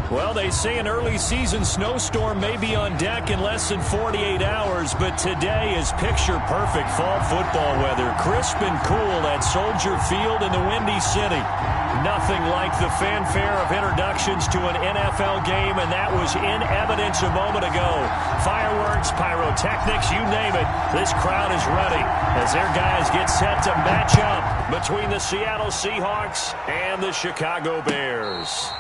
Well, they say an early season snowstorm may be on deck in less than 48 hours, but today is picture-perfect fall football weather. Crisp and cool at Soldier Field in the Windy City. Nothing like the fanfare of introductions to an NFL game, and that was in evidence a moment ago. Fireworks, pyrotechnics, you name it. This crowd is ready as their guys get set to match up between the Seattle Seahawks and the Chicago Bears.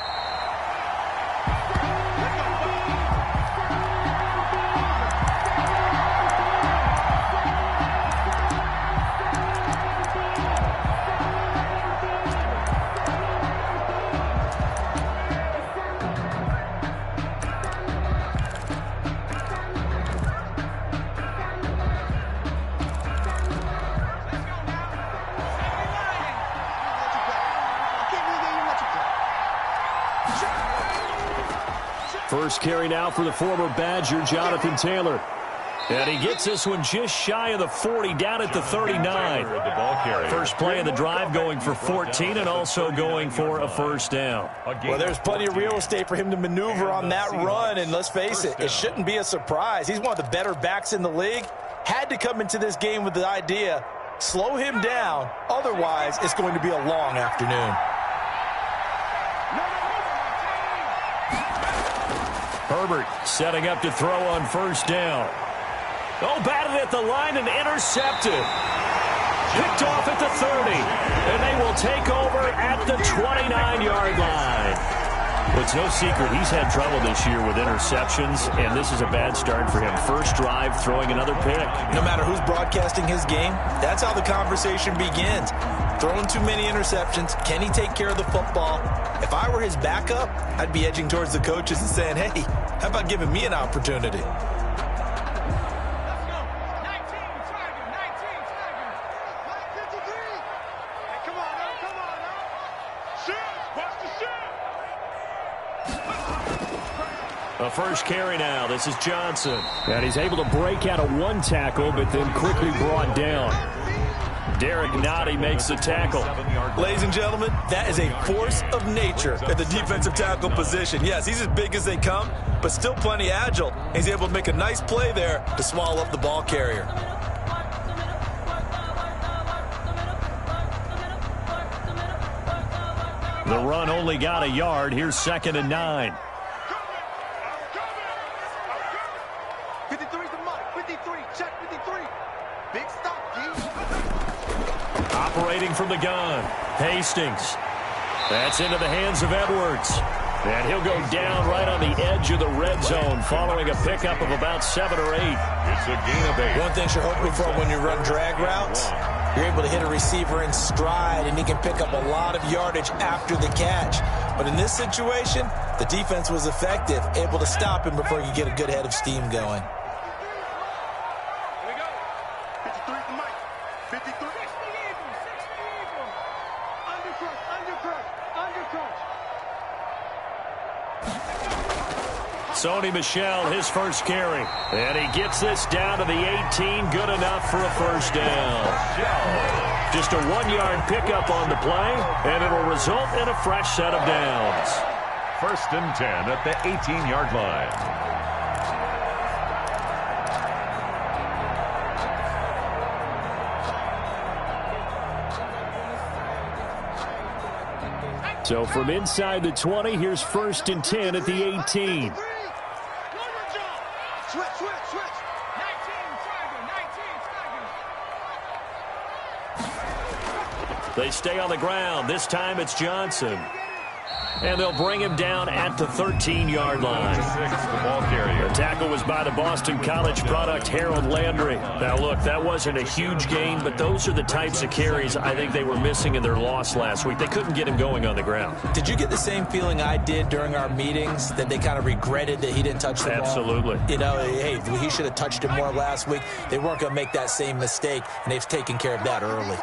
First carry now for the former Badger, Jonathan Taylor. And he gets this one just shy of the 40, down at the 39. First play of the drive, going for 14 and also going for a first down. Well, there's plenty of real estate for him to maneuver on that run, and let's face it, it shouldn't be a surprise. He's one of the better backs in the league. Had to come into this game with the idea, slow him down, otherwise it's going to be a long afternoon. Herbert setting up to throw on first down. Oh, batted at the line and intercepted. Picked off at the 30. And they will take over at the 29-yard line. It's no secret he's had trouble this year with interceptions, and this is a bad start for him. First drive, throwing another pick. No matter who's broadcasting his game, that's how the conversation begins. Throwing too many interceptions. Can he take care of the football? If I were his backup, I'd be edging towards the coaches and saying, hey, how about giving me an opportunity? A first carry now. This is Johnson. And he's able to break out of one tackle, but then quickly brought down. Derek Nottie makes the tackle. Ladies and gentlemen, that is a force of nature at the defensive tackle position. Yes, he's as big as they come, but still plenty agile. He's able to make a nice play there to swallow up the ball carrier. The run only got a yard. Here's 2nd and 9. 53 to Mike. 53. Check 53. Big stop, D. Operating from the gun. Hastings. That's into the hands of Edwards. And he'll go down right on the edge of the red zone following a pickup of about 7 or 8. It's a gain of 8. One thing you're hoping for when you run drag routes, you're able to hit a receiver in stride, and he can pick up a lot of yardage after the catch. But in this situation, the defense was effective, able to stop him before he could get a good head of steam going. Here we go. 53 to Mike. 53. 60 Eagles. Undercrush. Sony Michel, his first carry. And he gets this down to the 18. Good enough for a first down. Just a 1-yard pickup on the play, and it'll result in a fresh set of downs. 1st and 10 at the 18-yard line. So from inside the 20, here's 1st and 10 at the 18. Switch. 19. They stay on the ground. This time it's Johnson. And they'll bring him down at the 13-yard line. The tackle was by the Boston College product, Harold Landry. Now, look, that wasn't a huge gain, but those are the types of carries I think they were missing in their loss last week. They couldn't get him going on the ground. Did you get the same feeling I did during our meetings, that they kind of regretted that he didn't touch the ball? Absolutely. You know, hey, he should have touched it more last week. They weren't going to make that same mistake, and they've taken care of that early.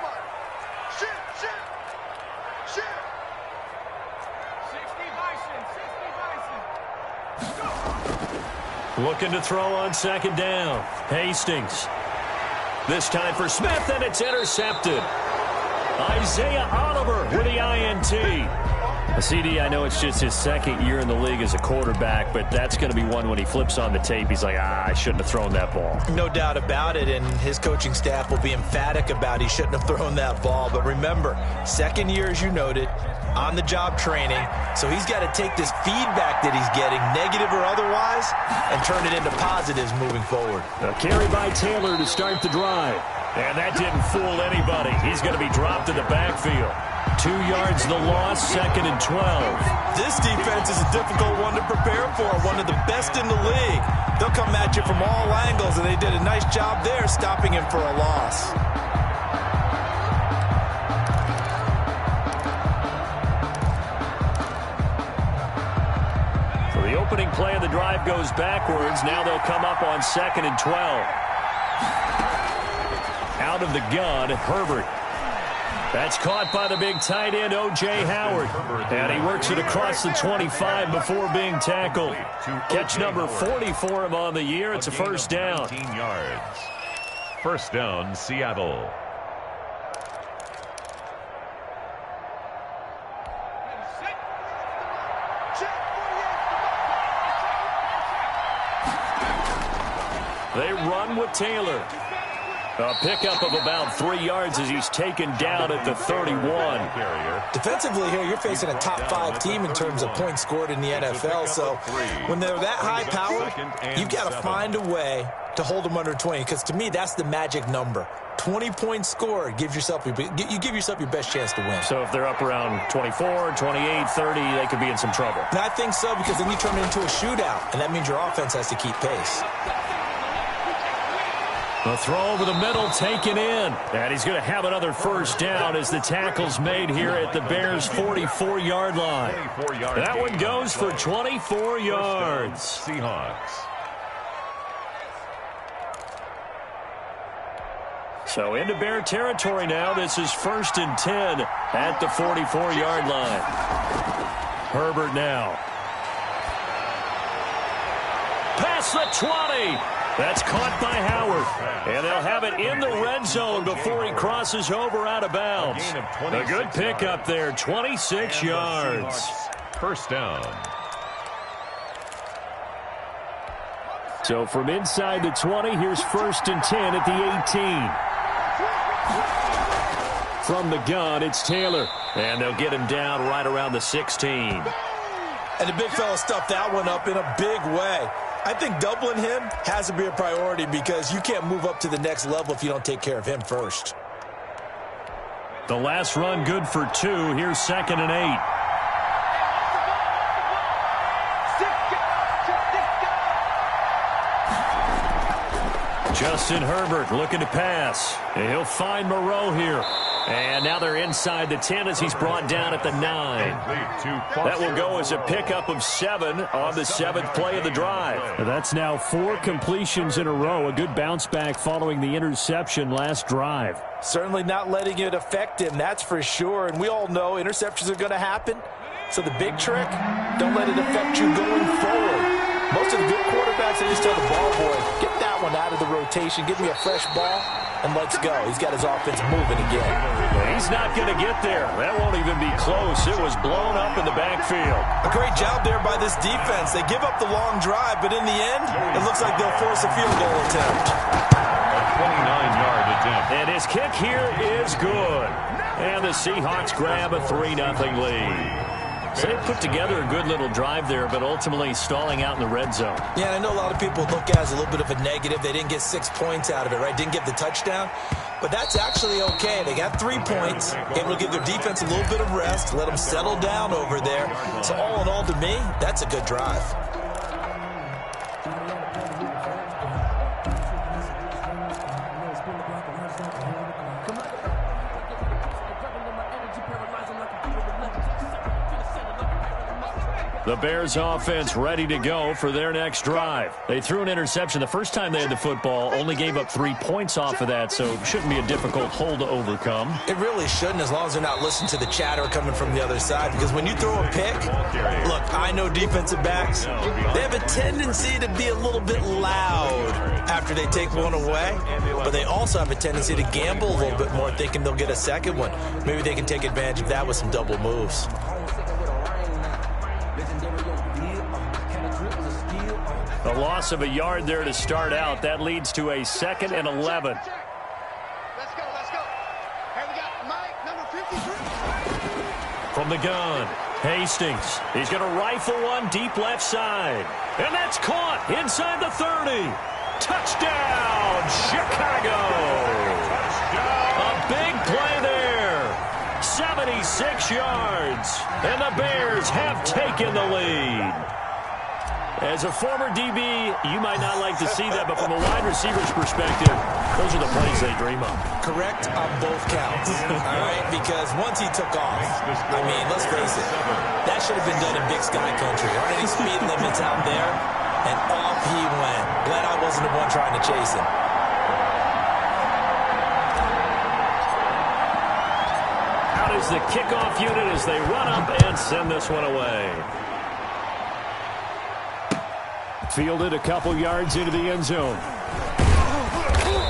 Looking to throw on 2nd down. Hastings. This time for Smith, and it's intercepted. Isaiah Oliver with the INT. CD, I know it's just his second year in the league as a quarterback, but that's going to be one when he flips on the tape. He's like, I shouldn't have thrown that ball. No doubt about it, and his coaching staff will be emphatic about he shouldn't have thrown that ball. But remember, second year, as you noted, on-the-job training, so he's got to take this feedback that he's getting, negative or otherwise, and turn it into positives moving forward. A carry by Taylor to start the drive. And that didn't fool anybody. He's going to be dropped in the backfield. 2 yards the loss, 2nd and 12. This defense is a difficult one to prepare for, one of the best in the league. They'll come at you from all angles, and they did a nice job there stopping him for a loss. So the opening play of the drive goes backwards. Now they'll come up on 2nd and 12. Out of the gun, Herbert. That's caught by the big tight end, O.J. Howard. And he works it across the 25 before being tackled. Catch number 40 for him on the year. It's a first down. 18 yards. First down, Seattle. They run with Taylor. A pickup of about 3 yards as he's taken down at the 31. Defensively here, you're facing a top-5 team in terms of points scored in the NFL. So when they're that high-powered, you've got to find a way to hold them under 20. Because to me, that's the magic number. 20 points scored gives yourself you give yourself your best chance to win. So if they're up around 24, 28, 30, they could be in some trouble. And I think so, because then you turn it into a shootout, and that means your offense has to keep pace. The throw over the middle taken in. And he's going to have another first down as the tackle's made here at the Bears' 44-yard line. That one goes for 24 yards. Seahawks. So into Bear territory now. This is 1st and 10 at the 44-yard line. Herbert now. Past the 20. That's caught by Howard. And they'll have it in the red zone before he crosses over out of bounds. A good pickup there, 26 yards. First down. So from inside the 20, here's 1st and 10 at the 18. From the gun, it's Taylor. And they'll get him down right around the 16. And the big fella stuffed that one up in a big way. I think doubling him has to be a priority, because you can't move up to the next level if you don't take care of him first. The last run good for 2. Here's 2nd and 8. Justin Herbert looking to pass. And he'll find Moreau here. And now they're inside the 10 as he's brought down at the 9. That will go as a pickup of 7 on the 7th play of the drive. That's now 4 completions in a row. A good bounce back following the interception last drive. Certainly not letting it affect him, that's for sure. And we all know interceptions are going to happen. So the big trick, don't let it affect you going forward. Most of the good quarterbacks, they just tell the ball boy, get that one out of the rotation, give me a fresh ball, and let's go. He's got his offense moving again. He's not going to get there. That won't even be close. It was blown up in the backfield. A great job there by this defense. They give up the long drive, but in the end, it looks like they'll force a field goal attempt. A 29-yard attempt. And his kick here is good. And the Seahawks grab a 3-0 lead. So they put together a good little drive there, but ultimately stalling out in the red zone. Yeah, and I know a lot of people look at it as a little bit of a negative. They didn't get 6 points out of it, right? Didn't get the touchdown. But that's actually okay. They got 3 points, able to give their defense a little bit of rest, let them settle down over there. So all in all, to me, that's a good drive. The Bears offense ready to go for their next drive. They threw an interception the first time they had the football, only gave up 3 points off of that, so it shouldn't be a difficult hole to overcome. It really shouldn't, as long as they're not listening to the chatter coming from the other side, because when you throw a pick, look, I know defensive backs, they have a tendency to be a little bit loud after they take one away, but they also have a tendency to gamble a little bit more, thinking they'll get a second one. Maybe they can take advantage of that with some double moves. A loss of a yard there to start out. That leads to a 2nd and 11. Let's go, let's go. Hey, we got Mike, number 53. From the gun, Hastings. He's going to rifle one deep left side. And that's caught inside the 30. Touchdown, Chicago. A big play there. 76 yards. And the Bears have taken the lead. As a former DB, you might not like to see that, but from a wide receiver's perspective, those are the plays they dream of. Correct on both counts, all right? Because once he took off, I mean, let's face it, that should have been done in Big Sky Country. There aren't any speed limits out there, and off he went. Glad I wasn't the one trying to chase him. Out is the kickoff unit as they run up and send this one away. Fielded a couple yards into the end zone.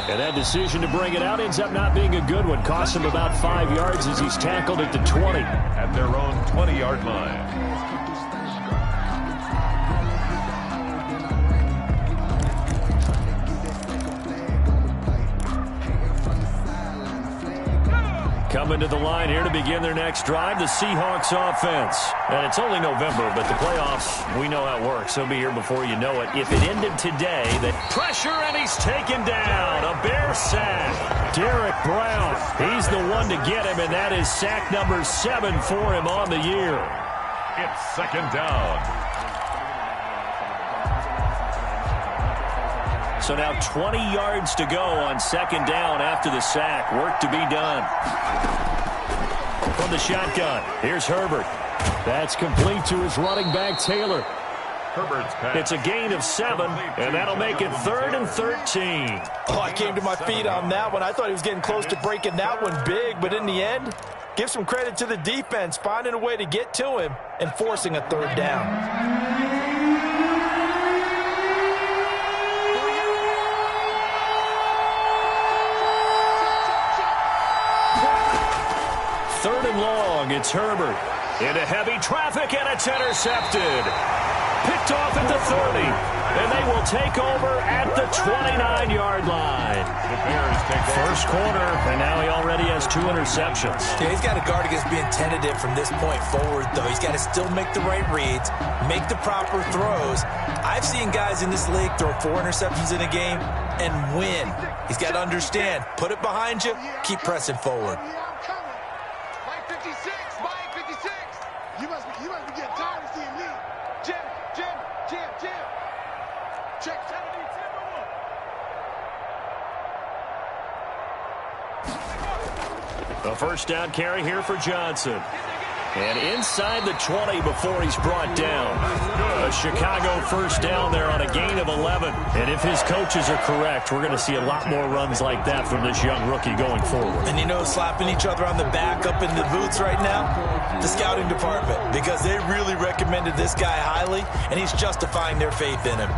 And that decision to bring it out ends up not being a good one. Cost him about 5 yards as he's tackled at the 20. At their own 20-yard line. Coming to the line here to begin their next drive, the Seahawks offense. And it's only November, but the playoffs, we know how it works. They'll be here before you know it. If it ended today, that pressure, and he's taken down. A Bear sack. Derek Brown, he's the one to get him, and that is sack number 7 for him on the year. It's 2nd down. So now 20 yards to go on 2nd down after the sack. Work to be done. From the shotgun, here's Herbert. That's complete to his running back, Taylor. Herbert's pass. It's a gain of 7, and that'll make it 3rd and 13. Oh, I came to my feet on that one. I thought he was getting close to breaking that one big, but in the end, give some credit to the defense, finding a way to get to him and forcing a 3rd down. Third and long, it's Herbert. Into heavy traffic, and it's intercepted. Picked off at the 30, and they will take over at the 29-yard line. The Bears take over. First quarter, and now he already has 2 interceptions. Yeah, he's got to guard against being tentative from this point forward, though. He's got to still make the right reads, make the proper throws. I've seen guys in this league throw 4 interceptions in a game and win. He's got to understand, put it behind you, keep pressing forward. You must be getting tired of seeing me. Jim. Check 70, A first down carry here for Johnson. And inside the 20 before he's brought down. A Chicago first down there on a gain of 11. And if his coaches are correct, we're going to see a lot more runs like that from this young rookie going forward. And you know, slapping each other on the back up in the boots right now? The scouting department. Because they really recommended this guy highly, and he's justifying their faith in him.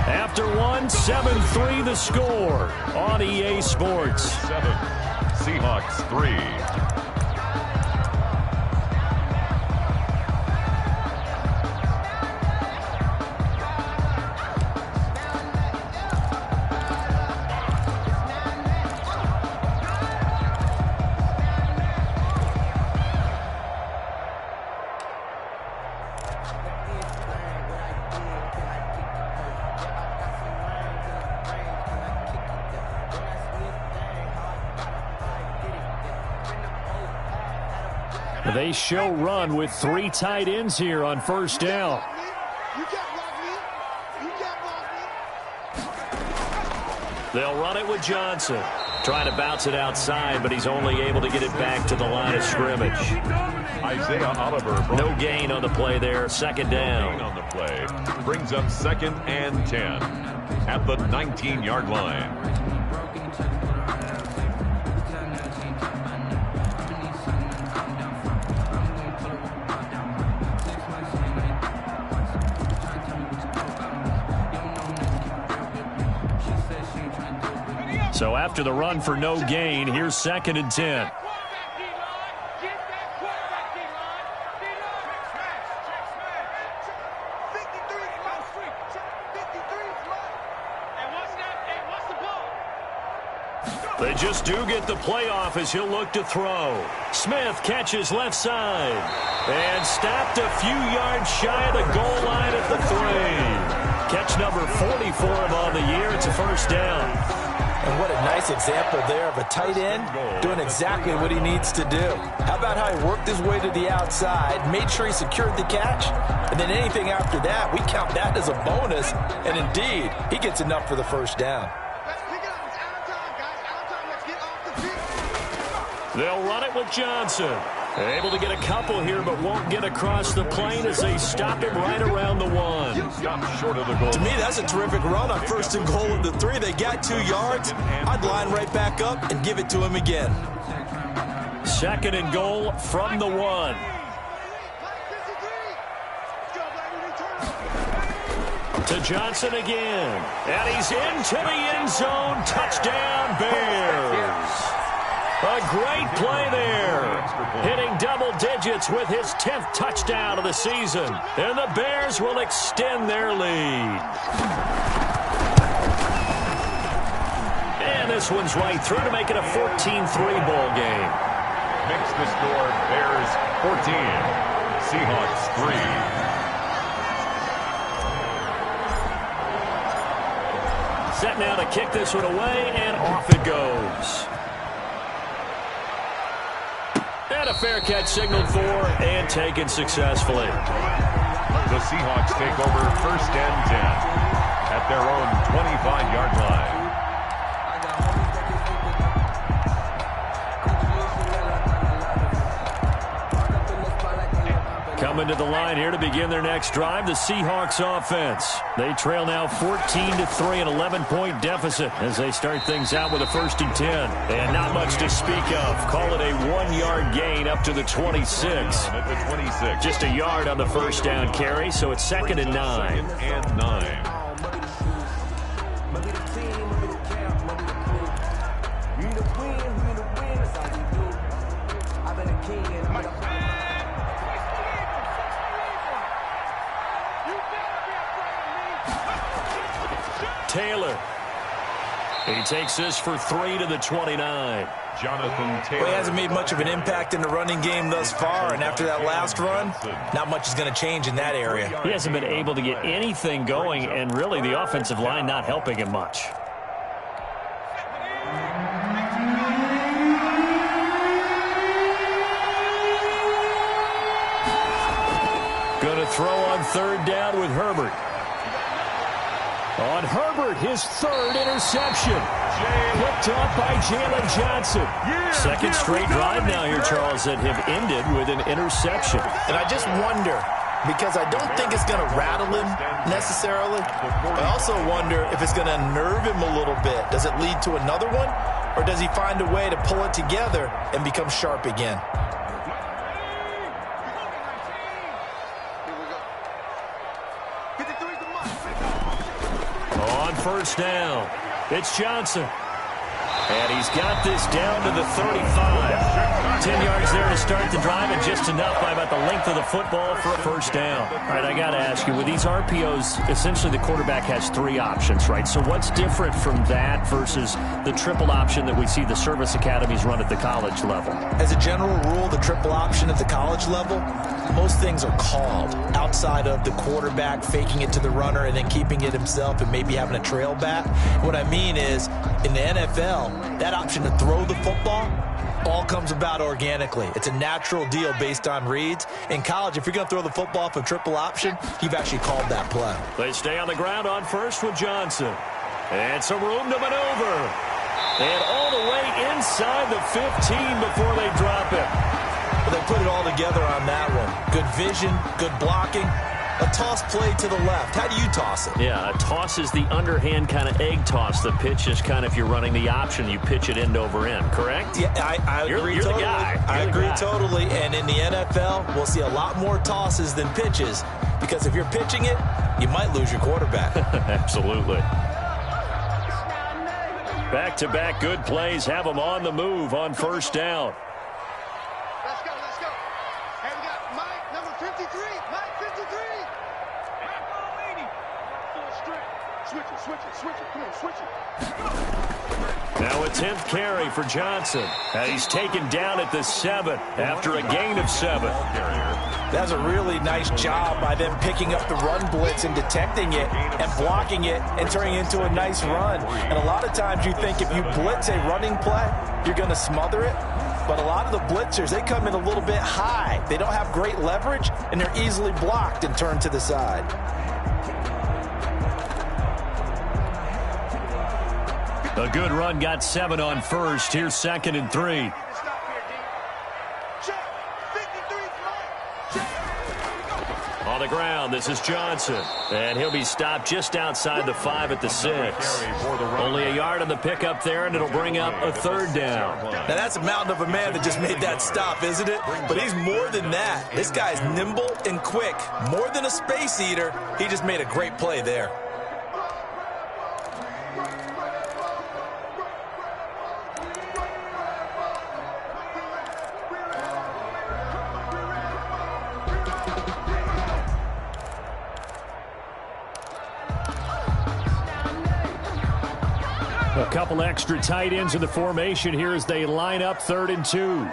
After 7-3 the score on EA Sports. 7, Seahawks 3. They show run with 3 tight ends here on first down. They'll run it with Johnson. Trying to bounce it outside, but he's only able to get it back to the line of scrimmage. Isaiah Oliver. No gain on the play there. Second down. Gain on the play. Brings up 2nd and 10 at the 19-yard line. So after the run for no gain, here's 2nd and 10. They just do get the playoff as he'll look to throw. Smith catches left side. And stopped a few yards shy of the goal line at the 3. Catch number 44 on the year. It's a first down. And what a nice example there of a tight end doing exactly what he needs to do. How about how he worked his way to the outside, made sure he secured the catch, and then anything after that, we count that as a bonus. And indeed, he gets enough for the first down. They'll run it with Johnson. Able to get a couple here, but won't get across the plane as they stop him right around the 1. Stop short of the goal. To me, that's a terrific run on 1st and goal at the 3. They got 2 yards. I'd line right back up and give it to him again. 2nd and goal from the 1. To Johnson again. And he's into the end zone. Touchdown, Bears. A great play there. Hitting double digits with his 10th touchdown of the season. And the Bears will extend their lead. And this one's right through to make it a 14-3 ball game. Makes the score Bears 14, Seahawks 3. Set now to kick this one away, and off it goes. And a fair catch signaled for and taken successfully. The Seahawks take over 1st and 10 at their own 25-yard line. Coming to the line here to begin their next drive, the Seahawks offense. They trail now 14-3, an 11-point deficit as they start things out with a 1st and 10. And not much to speak of. Call it a 1-yard gain up to the 26. At the 26. Just a yard on the first down carry, so it's 2nd and 9. 2nd and 9. Taylor. He takes this for 3 to the 29. Jonathan Taylor. Well, he hasn't made much of an impact in the running game thus far, and after that last run, not much is going to change in that area. He hasn't been able to get anything going, and really the offensive line not helping him much. Going to throw on 3rd down with Herbert. On Herbert, his 3rd interception. Picked up by Jalen Johnson. 2nd straight drive now here, Charles, that have ended with an interception. And I just wonder, because I don't think it's going to rattle him necessarily. I also wonder if it's going to unnerve him a little bit. Does it lead to another one? Or does he find a way to pull it together and become sharp again? On 1st down, it's Johnson. And he's got this down to the 35. 10 yards there to start the drive, and just enough by about the length of the football for a 1st down. All right, I got to ask you, with these RPOs, essentially the quarterback has 3 options, right? So what's different from that versus the triple option that we see the service academies run at the college level? As a general rule, the triple option at the college level, most things are called outside of the quarterback faking it to the runner and then keeping it himself and maybe having a trail back. What I mean is, in the NFL, that option to throw the football all comes about organically. It's a natural deal based on reads. In college, if you're going to throw the football for triple option, you've actually called that play. They stay on the ground on 1st with Johnson. And some room to maneuver. And all the way inside the 15 before they drop it. But they put it all together on that one. Good vision, good blocking. A toss play to the left. How do you toss it? Yeah, a toss is the underhand kind of egg toss. The pitch is kind of, if you're running the option, you pitch it end over end, correct? Yeah, I agree you're totally. The guy. I agree totally. And in the NFL, we'll see a lot more tosses than pitches, because if you're pitching it, you might lose your quarterback. Absolutely. Back-to-back good plays have them on the move on first down. Let's go, let's go. Hey, we got Mike, number 53. Mike, 53. Back on 80. Full strength. Switch it. Come on, switch it. Now a 10th carry for Johnson. And he's taken down at the 7 after a gain of 7. That's a really nice job by them picking up the run blitz and detecting it and blocking it and turning it into a nice run. And a lot of times you think if you blitz a running play, you're going to smother it. But a lot of the blitzers, they come in a little bit high. They don't have great leverage, and they're easily blocked and turned to the side. A good run got 7 on first. Here's 2nd and 3. On the ground, this is Johnson. And he'll be stopped just outside the 5 at the 6. Only a yard on the pickup there, and it'll bring up a 3rd down. Now, that's a mountain of a man that just made that stop, isn't it? But he's more than that. This guy's nimble and quick. More than a space eater, he just made a great play there. A couple extra tight ends in the formation here as they line up 3rd and 2.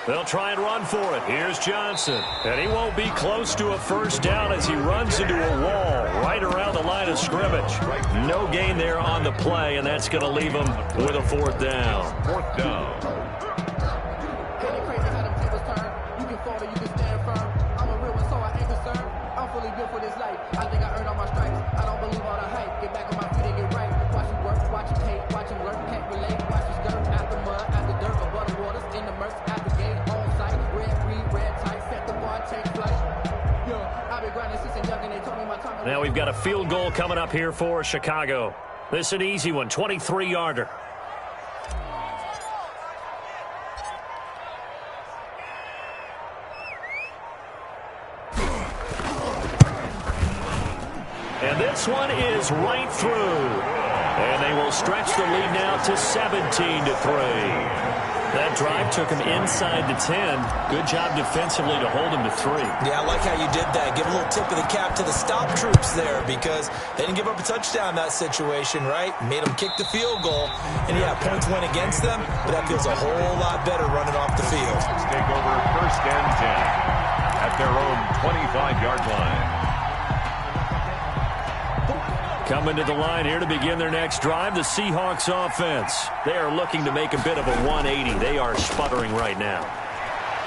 They'll try and run for it. Here's Johnson. And he won't be close to a first down as he runs into a wall right around the line of scrimmage. No gain there on the play, and that's going to leave him with a 4th down. 4th down. For this life, I think I earned all my stripes. I don't believe all the hype. Get back on my feet and get right. Watch him work, watch him hate, watch him learn, can't relate. Watch his dirt out the mud, out the dirt, above the waters, in the murks, out the gate, on sight. Red tight, set the bar, take flight. Yo, I've been grinding since a young and they told me my time. Now we've got a field goal coming up here for Chicago. This is an easy one, 23-yarder. And this one is right through. And they will stretch the lead now to 17-3. That drive took him inside the 10. Good job defensively to hold him to 3. Yeah, I like how you did that. Give a little tip of the cap to the stop troops there because they didn't give up a touchdown in that situation, right? Made them kick the field goal. And, yeah, points went against them, but that feels a whole lot better running off the field. Take over 1st and 10 at their own 25-yard line. Coming to the line here to begin their next drive, the Seahawks offense. They are looking to make a bit of a 180. They are sputtering right now.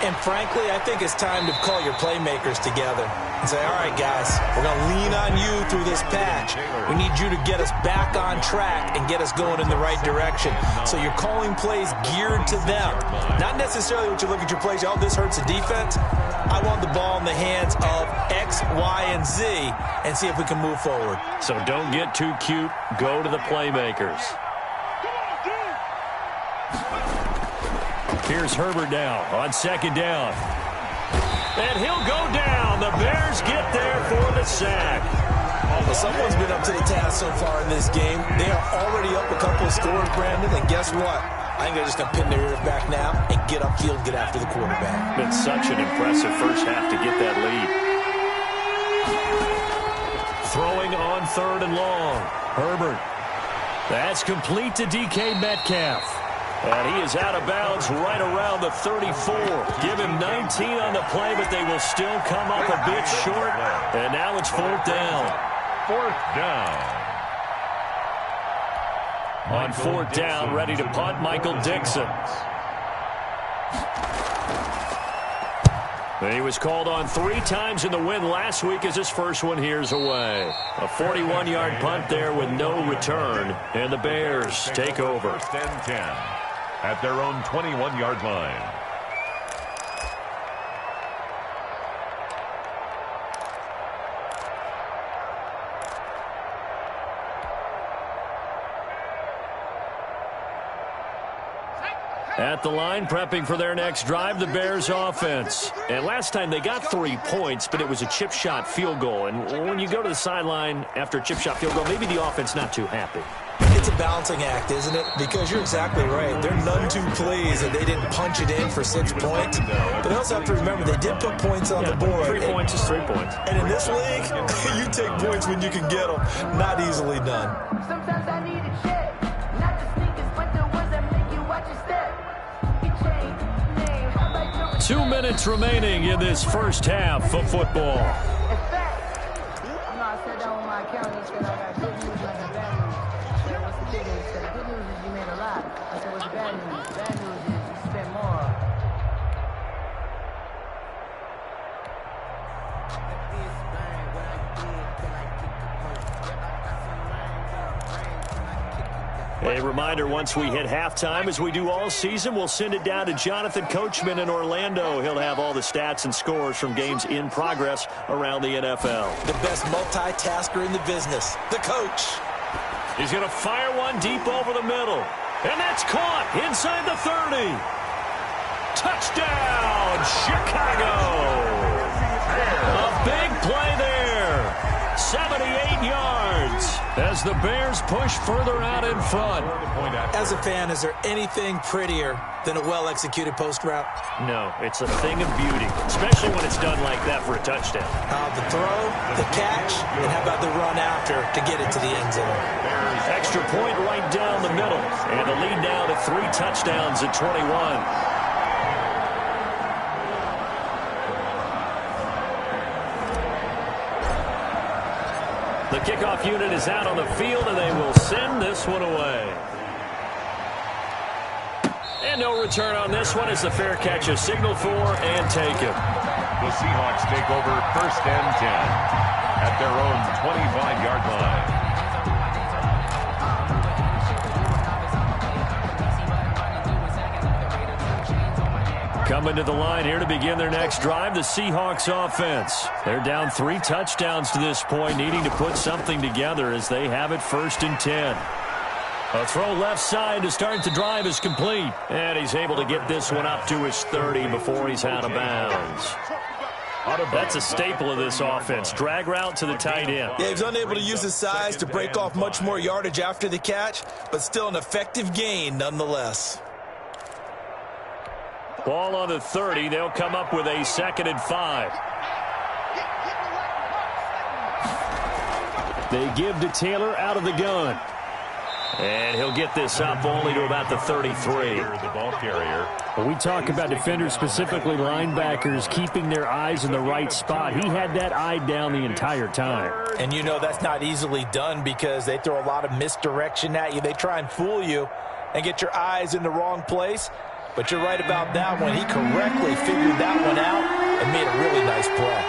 And frankly, I think it's time to call your playmakers together and say, all right, guys, we're going to lean on you through this patch. We need you to get us back on track and get us going in the right direction. So you're calling plays geared to them. Not necessarily what you look at your plays, oh, this hurts the defense. I want the ball in the hands of X, Y, and Z and see if we can move forward. So don't get too cute. Go to the playmakers. Here's Herbert now on 2nd down. And he'll go down. The Bears get there for the sack. Well, someone's been up to the task so far in this game. They are already up a couple of scores, Brandon, and guess what? I think they're just going to pin their ears back now and get upfield and get after the quarterback. Been such an impressive first half to get that lead. Throwing on 3rd and long. Herbert. That's complete to DK Metcalf. And he is out of bounds right around the 34. Give him 19 on the play, but they will still come up a bit short. And now it's 4th down. 4th down. On 4th down, ready to punt, Michael Dixon. He was called on 3 times in the win last week as his first one here's away. A 41-yard punt there with no return. And the Bears take over. 1st and 10 at their own 21-yard line. At the line, prepping for their next drive, the Bears offense. And last time they got 3 points, but it was a chip shot field goal. And when you go to the sideline after a chip shot field goal, maybe the offense not too happy. It's a balancing act, isn't it? Because you're exactly right. They're none too pleased that they didn't punch it in for 6 points. But they also have to remember they did put points on the board. 3 points is 3 points. And in this league, you take points when you can get them. Not easily done. Sometimes I need a check, not the sneakers, but the ones that make you watch your step. Your chain, name, how about your 2 minutes remaining in this first half of football. In fact, I sat down with my accountant and said I got good news and I got bad news. I said, what's the good news? He said, the good news is you made a lot. I said, what's the bad news? The bad news is you spent more. A reminder, once we hit halftime, as we do all season, we'll send it down to Jonathan Coachman in Orlando. He'll have all the stats and scores from games in progress around the NFL. The best multitasker in the business, the coach. He's going to fire one deep over the middle. And that's caught inside the 30. Touchdown, Chicago. A big play there. 78 yards as the Bears push further out in front. As a fan, is there anything prettier than a well-executed post route? No, it's a thing of beauty, especially when it's done like that for a touchdown. The throw, the catch, and how about the run after to get it to the end zone? Extra point right down the middle, and the lead now to 3 touchdowns at 21. The kickoff unit is out on the field, and they will send this one away. And no return on this one as the fair catch is signaled for and taken. The Seahawks take over 1st and 10 at their own 25-yard line. Coming to the line here to begin their next drive, the Seahawks offense. They're down 3 touchdowns to this point, needing to put something together as they have it 1st and 10. A throw left side to start the drive is complete. And he's able to get this one up to his 30 before he's out of bounds. That's a staple of this offense. Drag route to the tight end. Yeah, he's unable to use his size to break off much more yardage after the catch, but still an effective gain nonetheless. Ball on the 30. They'll come up with a 2nd and 5. They give to Taylor out of the gun. And he'll get this up only to about the 33. The ball carrier. When we talk about defenders, specifically linebackers, keeping their eyes in the right spot, he had that eye down the entire time. And you know that's not easily done because they throw a lot of misdirection at you. They try and fool you and get your eyes in the wrong place. But you're right about that one. He correctly figured that one out and made a really nice play.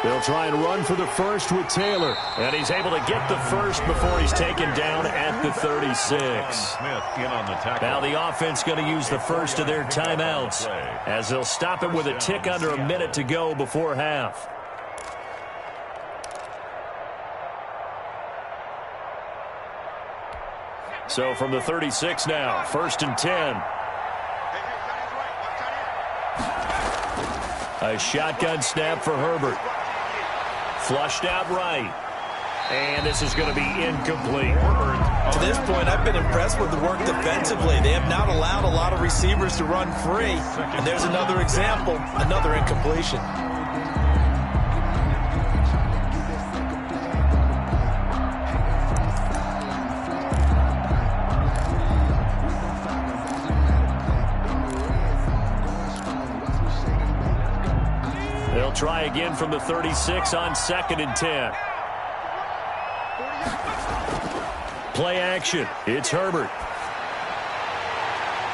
They'll try and run for the first with Taylor. And he's able to get the first before he's taken down at the 36. Smith in on the tackle. Now the offense going to use the first of their timeouts as they'll stop it with a tick under a minute to go before half. So from the 36 now, 1st and 10. A shotgun snap for Herbert. Flushed out right. And this is going to be incomplete. To this point, I've been impressed with the work defensively. They have not allowed a lot of receivers to run free. And there's another example, another incompletion. They'll try again from the 36 on 2nd and 10. Play action. It's Herbert.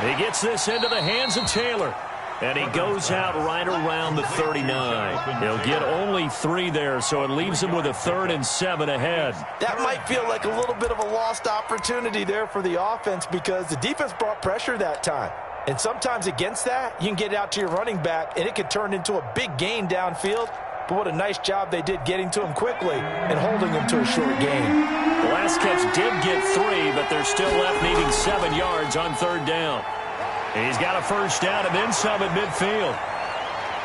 He gets this into the hands of Taylor. And he goes out right around the 39. He'll get only 3 there, so it leaves him with a 3rd and 7 ahead. That might feel like a little bit of a lost opportunity there for the offense because the defense brought pressure that time. And sometimes against that, you can get it out to your running back, and it could turn into a big gain downfield but what a nice job they did getting to him quickly and holding him to a short gain. The last catch did get 3, but they're still left needing 7 yards on 3rd down. He's got a first down and then some at midfield.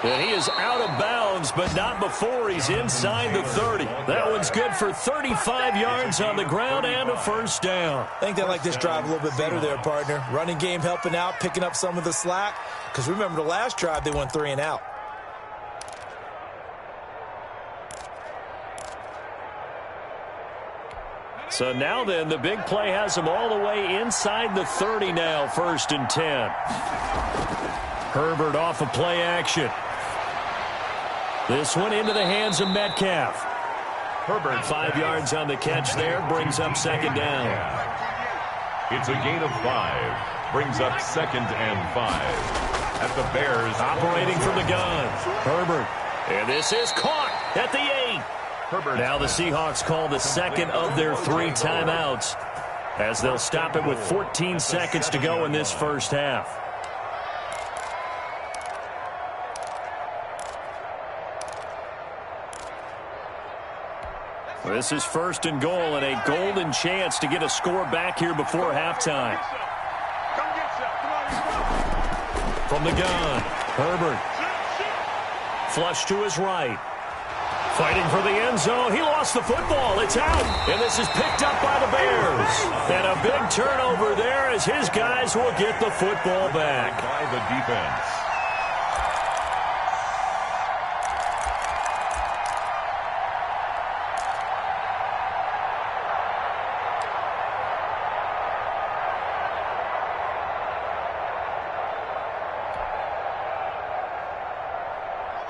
And he is out of bounds, but not before he's inside the 30. That one's good for 35 yards on the ground and a first down. I think they like this drive a little bit better there, partner. Running game helping out, picking up some of the slack. Because remember the last drive, they went 3 and out. So now then, the big play has them all the way inside the 30 now, 1st and 10. Herbert off of play action. This one into the hands of Metcalf. Herbert 5 yards on the catch there, brings up 2nd down. It's a gain of 5, brings up 2nd and 5. At the Bears. Operating from the gun. Herbert. And this is caught at the 8. Herbert. Now the Seahawks call the 2nd of their 3 timeouts as they'll stop it with 14 seconds to go in this first half. This is 1st and goal and a golden chance to get a score back here before halftime. From the gun, Herbert. Flush to his right. Fighting for the end zone. He lost the football. It's out. And this is picked up by the Bears. And a big turnover there as his guys will get the football back. By the defense.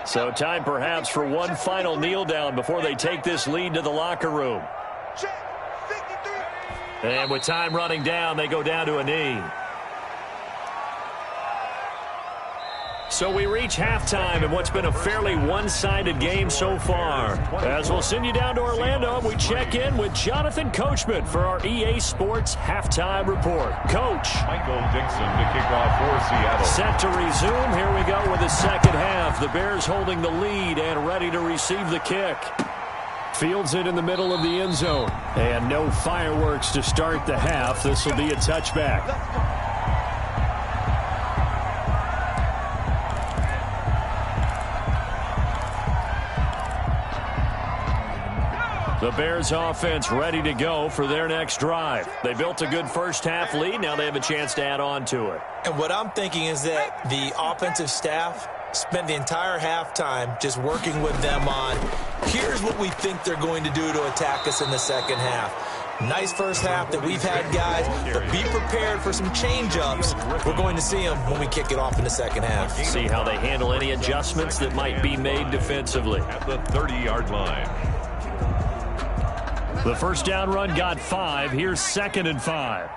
So time perhaps for one final kneel down before they take this lead to the locker room. And with time running down, they go down to a knee. So we reach halftime in what's been a fairly one-sided game so far. As we'll send you down to Orlando, we check in with Jonathan Coachman for our EA Sports Halftime Report. Coach. Michael Dixon to kick off for Seattle. Set to resume. Here we go with the second half. The Bears holding the lead and ready to receive the kick. Fields it in the middle of the end zone. And no fireworks to start the half. This will be a touchback. The Bears offense ready to go for their next drive. They built a good first half lead. Now they have a chance to add on to it. And what I'm thinking is that the offensive staff spent the entire halftime just working with them on, here's what we think they're going to do to attack us in the second half. Nice first half that we've had, guys, but be prepared for some change-ups. We're going to see them when we kick it off in the second half. See how they handle any adjustments that might be made defensively. At the 30-yard line. The first down run got 5. Here's 2nd and 5.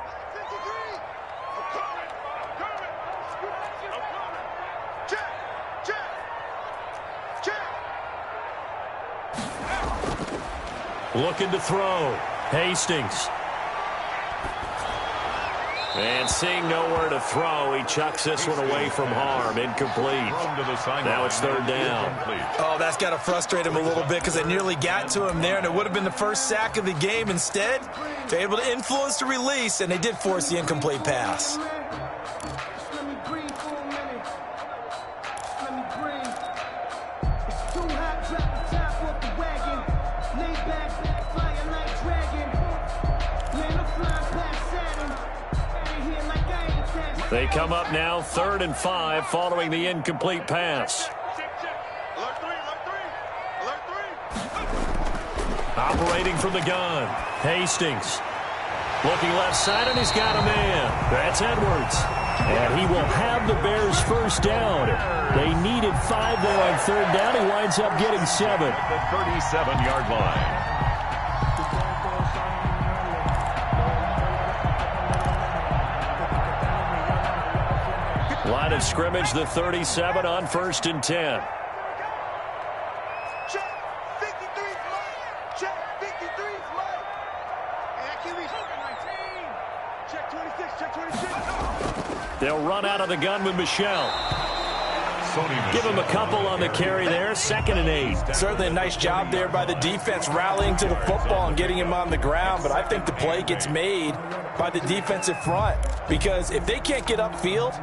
Looking to throw. Hastings. And seeing nowhere to throw, he chucks this one away from harm. Incomplete. Now it's 3rd down. Oh, that's got to frustrate him a little bit because they nearly got to him there, and it would have been the first sack of the game. Instead, they're able to influence the release, and they did force the incomplete pass. They come up now 3rd and 5 following the incomplete pass. Operating from the gun. Hastings. Looking left side, and he's got a man. That's Edwards. And he will have the Bears first down. They needed 5 there on 3rd down. He winds up getting 7. At the 37-yard line. Line of scrimmage, the 37 on 1st and 10. Check 53 flag. Check 53 flag. And QB 19. Check 26. Check 26. They'll run out of the gun with Michelle. Give him a couple on the carry there. 2nd and 8. Certainly a nice job there by the defense rallying to the football and getting him on the ground, but I think the play gets made by the defensive front because if they can't get upfield,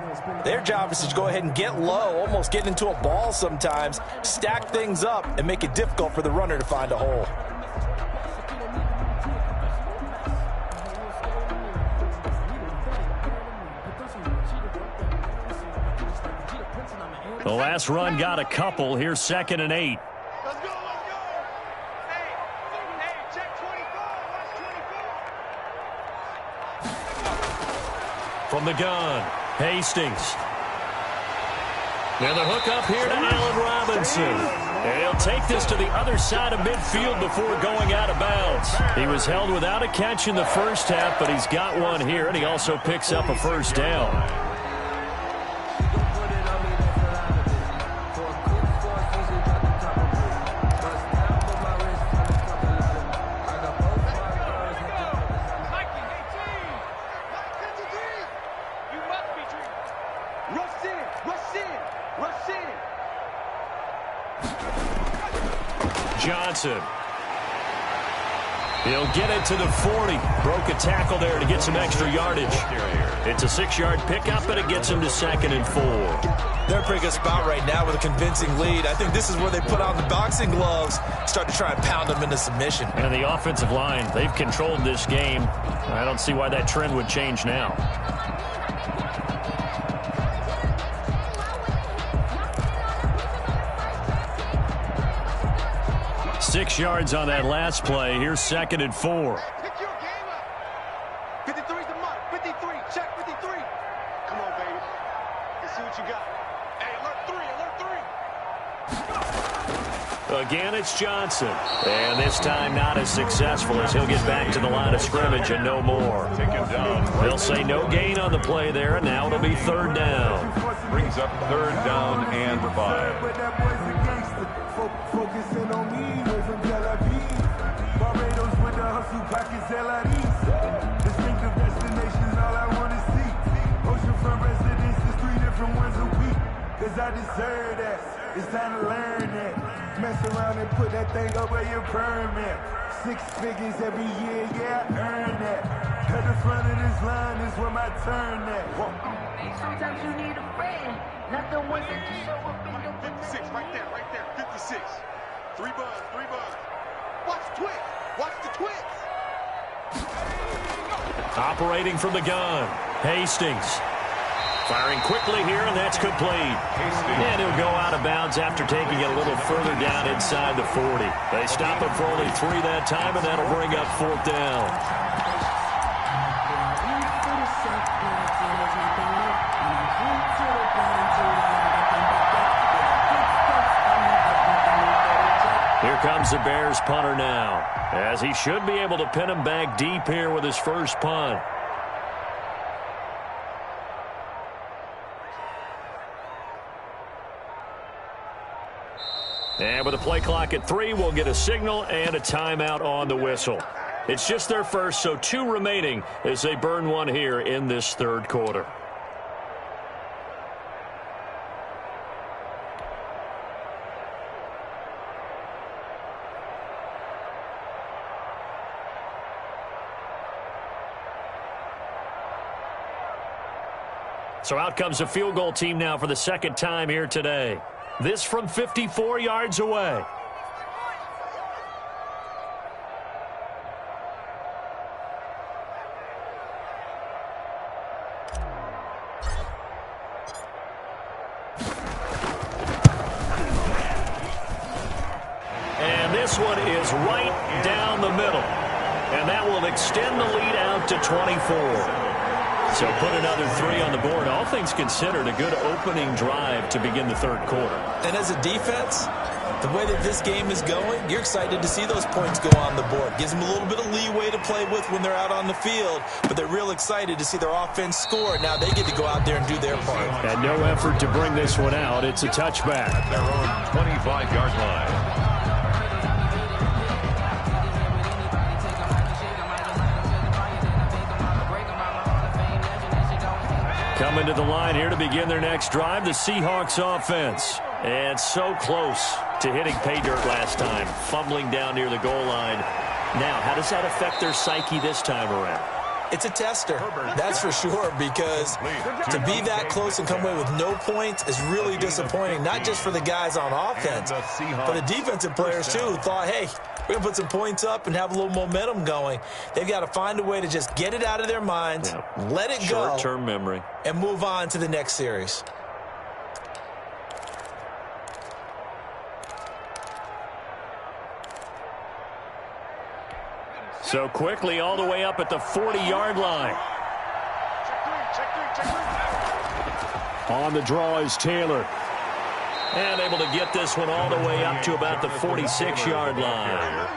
their job is to go ahead and get low, almost get into a ball sometimes, stack things up, and make it difficult for the runner to find a hole. The last run got a couple. Here's 2nd and 8. Let's go, let's go. Hey, check 24. Watch 24. From the gun, Hastings. And the hook up here to Allen Robinson. And he'll take this to the other side of midfield before going out of bounds. He was held without a catch in the first half, but he's got one here, and he also picks up a first down. Johnson. He'll get it to the 40. Broke a tackle there to get some extra yardage. It's a 6-yard pickup, and it gets him to 2nd and 4. They're in a pretty good spot right now with a convincing lead. I think this is where they put on the boxing gloves, start to try and pound them into submission. And the offensive line, they've controlled this game. I don't see why that trend would change now. 6 yards on that last play. Here's 2nd and 4. Pick your game up. 53's the mark. 53. Check 53. Come on, baby. Let's see what you got. Hey, alert 3. Again, it's Johnson. And this time not as successful as he'll get back to the line of scrimmage and no more. Take him down. They'll say no gain on the play there, and now it'll be 3rd down. Brings up 3rd down and 5. Focusing on me, way from Tel Aviv. Barbados with the hustle pockets, LIDs. Distinctive destinations, all I want to see. Oceanfront residences, 3 different ones a week. Cause I deserve that. It's time to learn that. Mess around and put that thing over your permit. 6 figures every year, yeah, I earn that. At the front of this line is where my turn at. Sometimes you need a friend, not the ones that just show up in your 56, right there, 56. 3 buns. Watch the twins. Watch the twins. Operating from the gun, Hastings. Firing quickly here, and that's complete. And he'll go out of bounds after taking it a little further down inside the 40. They stop him for only 3 that time, and that'll bring up 4th down. Here comes the Bears punter now, as he should be able to pin him back deep here with his first punt. And with a play clock at 3, we'll get a signal and a timeout on the whistle. It's just their first, so 2 remaining as they burn one here in this 3rd quarter. So out comes a field goal team now for the 2nd time here today. This from 54 yards away. And this one is right down the middle. And that will extend the lead out to 24. So put another 3 on the board. All things considered, a good opening drive to begin the 3rd quarter. And as a defense, the way that this game is going, you're excited to see those points go on the board. Gives them a little bit of leeway to play with when they're out on the field, but they're real excited to see their offense score. Now they get to go out there and do their part. And no effort to bring this one out. It's a touchback. At their own 25-yard line. Coming to the line here to begin their next drive, the Seahawks offense. And so close to hitting pay dirt last time, fumbling down near the goal line. Now, how does that affect their psyche this time around? It's a tester, that's for sure, because to be that close and come away with no points is really disappointing, not just for the guys on offense, but the defensive players, too, who thought, hey, we're going to put some points up and have a little momentum going. They've got to find a way to just get it out of their minds, let it go, short-term memory, and move on to the next series. So quickly all the way up at the 40-yard line. On the draw is Taylor. And able to get this one all the way up to about the 46-yard line.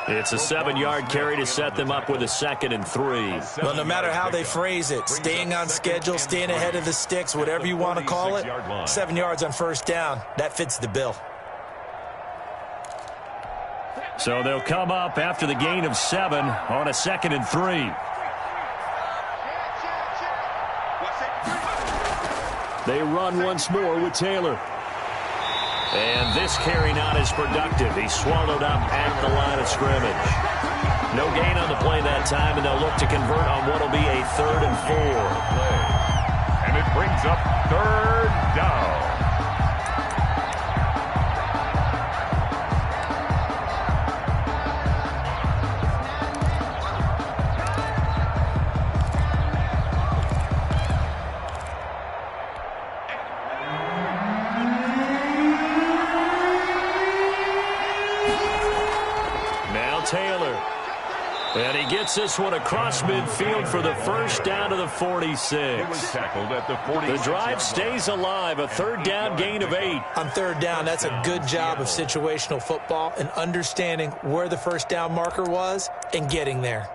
It's a 7-yard carry to set them up with a 2nd and 3. Well, no matter how they phrase it, staying on schedule, staying ahead of the sticks, whatever you want to call it, 7 yards on first down, that fits the bill. So they'll come up after the gain of 7 on a 2nd and 3. They run once more with Taylor. And this carry not as productive. He's swallowed up at the line of scrimmage. No gain on the play that time, and they'll look to convert on what will be a 3rd and 4. And it brings up 3rd down. Taylor. And he gets this one across midfield for the first down to the 46. The drive stays alive. A 3rd down gain of 8. On 3rd down, that's a good job of situational football and understanding where the first down marker was and getting there.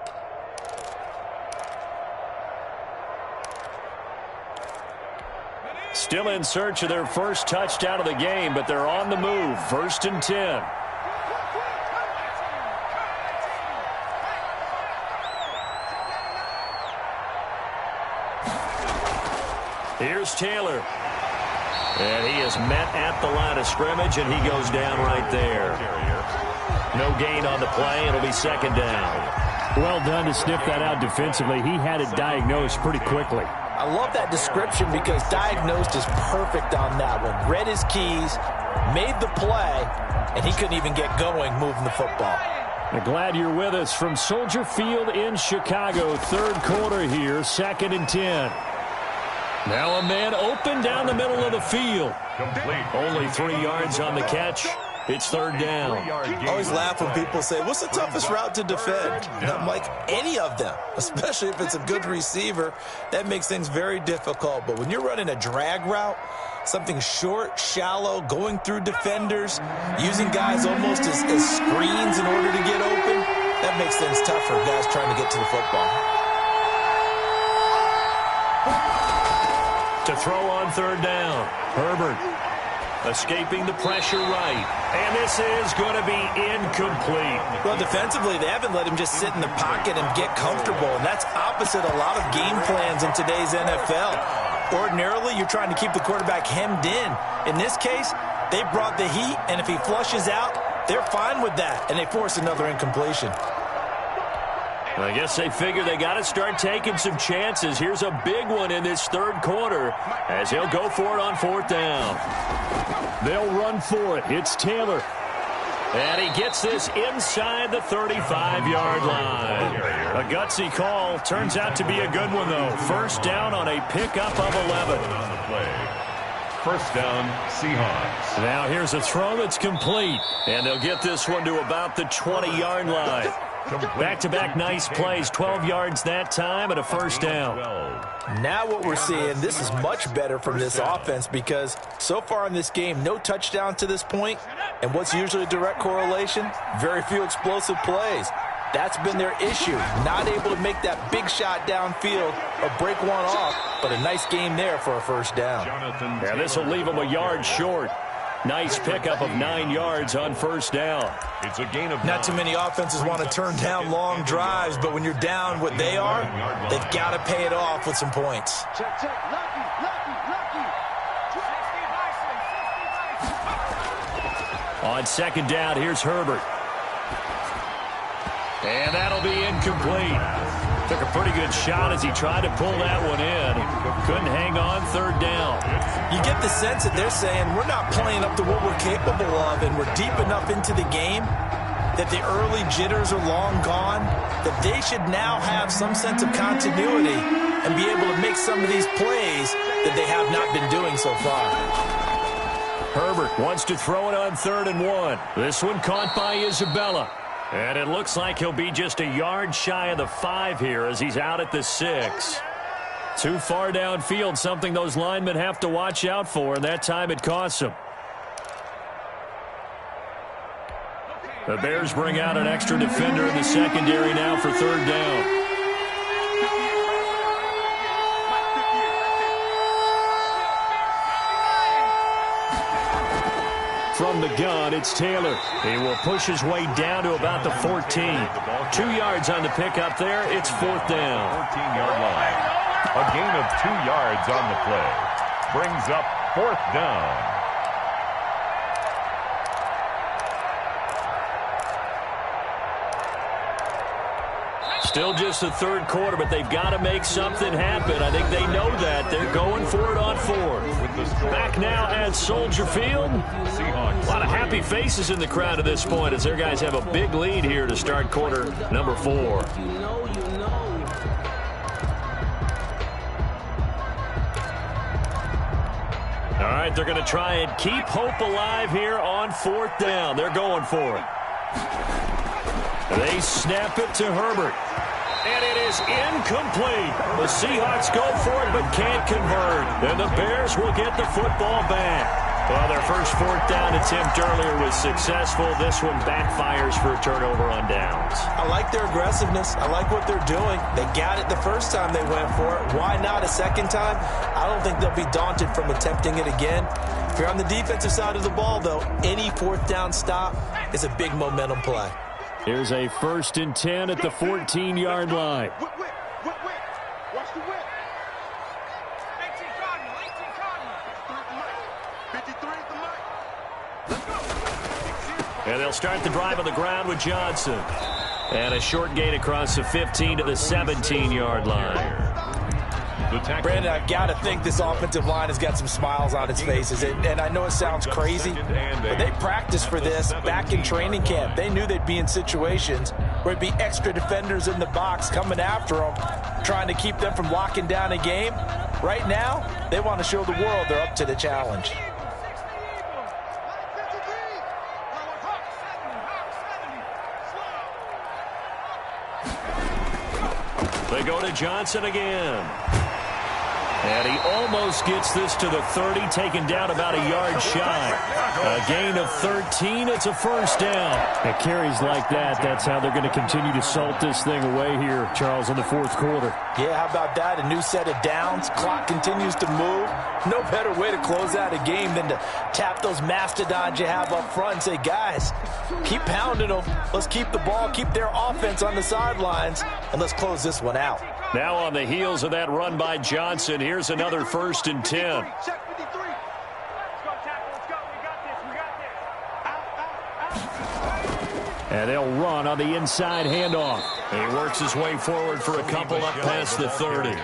Still in search of their first touchdown of the game, but they're on the move. 1st and 10. Here's Taylor. And he is met at the line of scrimmage, and he goes down right there. No gain on the play. It'll be 2nd down. Well done to sniff that out defensively. He had it diagnosed pretty quickly. I love that description because diagnosed is perfect on that one. Read his keys, made the play, and he couldn't even get going moving the football. I'm glad you're with us from Soldier Field in Chicago. 3rd quarter here, 2nd and 10. Now a man open down the middle of the field. Only 3 yards on the catch. It's 3rd down. I always laugh when people say, what's the toughest route to defend? And I'm like, any of them, especially if it's a good receiver. That makes things very difficult. But when you're running a drag route, something short, shallow, going through defenders, using guys almost as screens in order to get open, that makes things tough for guys trying to get to the football. To throw on 3rd down. Herbert escaping the pressure right. And this is going to be incomplete. Well, defensively, they haven't let him just sit in the pocket and get comfortable. And that's opposite a lot of game plans in today's NFL. Ordinarily, you're trying to keep the quarterback hemmed in. In this case, they brought the heat, and if he flushes out, they're fine with that. And they force another incompletion. I guess they figure they got to start taking some chances. Here's a big one in this 3rd quarter as he'll go for it on 4th down. They'll run for it. It's Taylor. And he gets this inside the 35-yard line. A gutsy call. Turns out to be a good one, though. 1st down on a pickup of 11. 1st down, Seahawks. Now here's a throw that's complete. And they'll get this one to about the 20-yard line. Back-to-back nice plays, 12 yards that time and a 1st down. Now what we're seeing, this is much better from this offense because so far in this game, no touchdown to this point. And what's usually a direct correlation? Very few explosive plays. That's been their issue, not able to make that big shot downfield or break one off, but a nice game there for a 1st down. Yeah, this will leave them a yard short. Nice pickup of 9 yards on 1st down. It's a gain of Not too many offenses want to turn down long drives, but when you're down what they are, they've got to pay it off with some points. Check, check, lucky. On second down, here's Herbert. And that'll be incomplete. Took a pretty good shot as he tried to pull that one in. Couldn't hang on third down. You get the sense that they're saying we're not playing up to what we're capable of, and we're deep enough into the game that the early jitters are long gone, that they should now have some sense of continuity and be able to make some of these plays that they have not been doing so far. Herbert wants to throw it on 3rd and 1. This one caught by Isabella. And it looks like he'll be just a yard shy of the 5 here as he's out at the 6. Too far downfield, something those linemen have to watch out for, and that time it costs them. The Bears bring out an extra defender in the secondary now for 3rd down. From the gun, it's Taylor. He will push his way down to about the 14. 2 yards on the pickup there. It's 4th down. 14-yard line. A gain of 2 yards on the play. Brings up 4th down. Still just the 3rd quarter, but they've got to make something happen. I think they know that. They're going for it on 4th. Back now at Soldier Field. Seahawks. A lot of happy faces in the crowd at this point as their guys have a big lead here to start quarter number 4. All right, they're going to try and keep hope alive here on 4th down. They're going for it. They snap it to Herbert. And it is incomplete. The Seahawks go for it but can't convert. And the Bears will get the football back. Well, their first 4th down attempt earlier was successful. This one backfires for a turnover on downs. I like their aggressiveness. I like what they're doing. They got it the first time they went for it. Why not a second time? I don't think they'll be daunted from attempting it again. If you're on the defensive side of the ball, though, any 4th down stop is a big momentum play. Here's a 1st and 10 at the 14-yard line. Watch the whip. 18 Cardinal. 53 at the mic. Let's go. And they'll start the drive on the ground with Johnson. And a short gain across the 15 to the 17-yard line. Brandon, I've got to think this offensive line has got some smiles on its faces. And I know it sounds crazy, but they practiced for this back in training camp. They knew they'd be in situations where it'd be extra defenders in the box coming after them, trying to keep them from locking down a game. Right now, they want to show the world they're up to the challenge. They go to Johnson again. And he almost gets this to the 30, taken down about a yard shy. A gain of 13. It's a 1st down. At carries like that, that's how they're going to continue to salt this thing away here, Charles, in the 4th quarter. Yeah, how about that? A new set of downs. Clock continues to move. No better way to close out a game than to tap those mastodons you have up front and say, guys, keep pounding them. Let's keep the ball, keep their offense on the sidelines, and let's close this one out. Now on the heels of that run by Johnson, here's another 1st and 10. Check 53. Let's go, tackle. Let's go. We got this. Out. And they'll run on the inside handoff. He works his way forward for a couple up past the 30.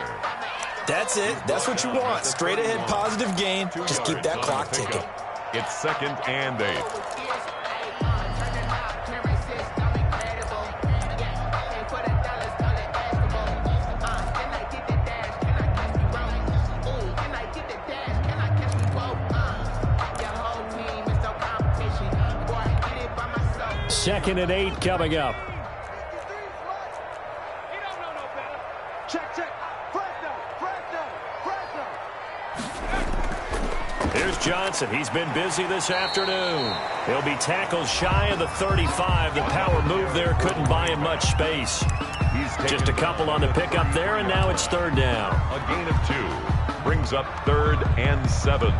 That's it. That's what you want. Straight ahead positive gain. Just keep that clock ticking. It's 2nd and 8. Second and 8 coming up. Check. Here's Johnson. He's been busy this afternoon. He'll be tackled shy of the 35. The power move there couldn't buy him much space. Just a couple on the pickup there, and now it's 3rd down. A gain of 2. Brings up 3rd and 7.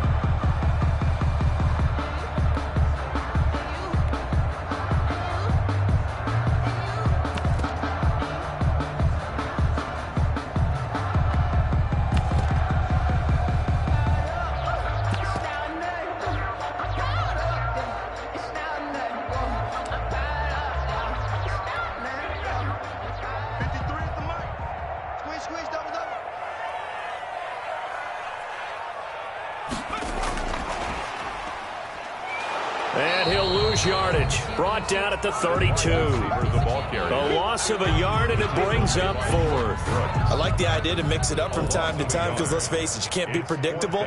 And he'll lose yardage. Brought down at the 32. A loss of a yard, and it brings up 4th. I like the idea to mix it up from time to time because, let's face it, you can't be predictable.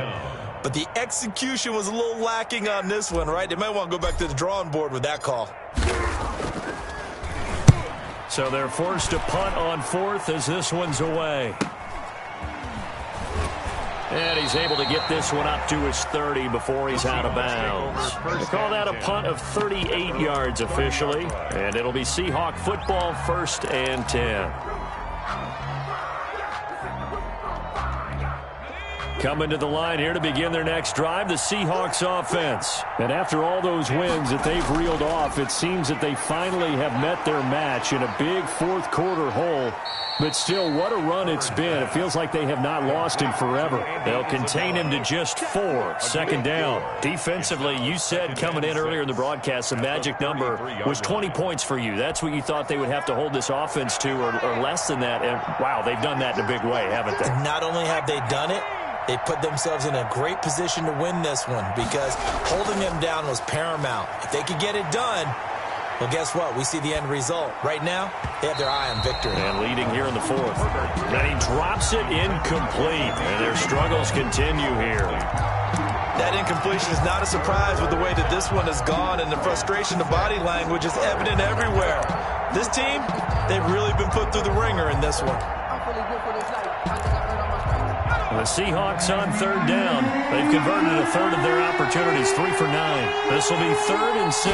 But the execution was a little lacking on this one, right? They might want to go back to the drawing board with that call. So they're forced to punt on 4th as this one's away. And he's able to get this one up to his 30 before he's out of bounds. They call that a punt of 38 yards officially. And it'll be Seahawk football, 1st and 10. Coming to the line here to begin their next drive, the Seahawks offense. And after all those wins that they've reeled off, it seems that they finally have met their match in a big 4th quarter hole. But still, what a run it's been. It feels like they have not lost him forever. They'll contain him to just 4. 2nd down. Defensively, you said coming in earlier in the broadcast, the magic number was 20 points for you. That's what you thought they would have to hold this offense to, or less than that. And, wow, they've done that in a big way, haven't they? Not only have they done it, they put themselves in a great position to win this one because holding them down was paramount. If they could get it done, well, guess what? We see the end result. Right now, they have their eye on victory. And leading here in the 4th. And he drops it incomplete. And their struggles continue here. That incompletion is not a surprise with the way that this one has gone, and the frustration, the body language is evident everywhere. This team, they've really been put through the ringer in this one. The Seahawks on 3rd down. They've converted a third of their opportunities, 3 for 9. This will be 3rd and 6.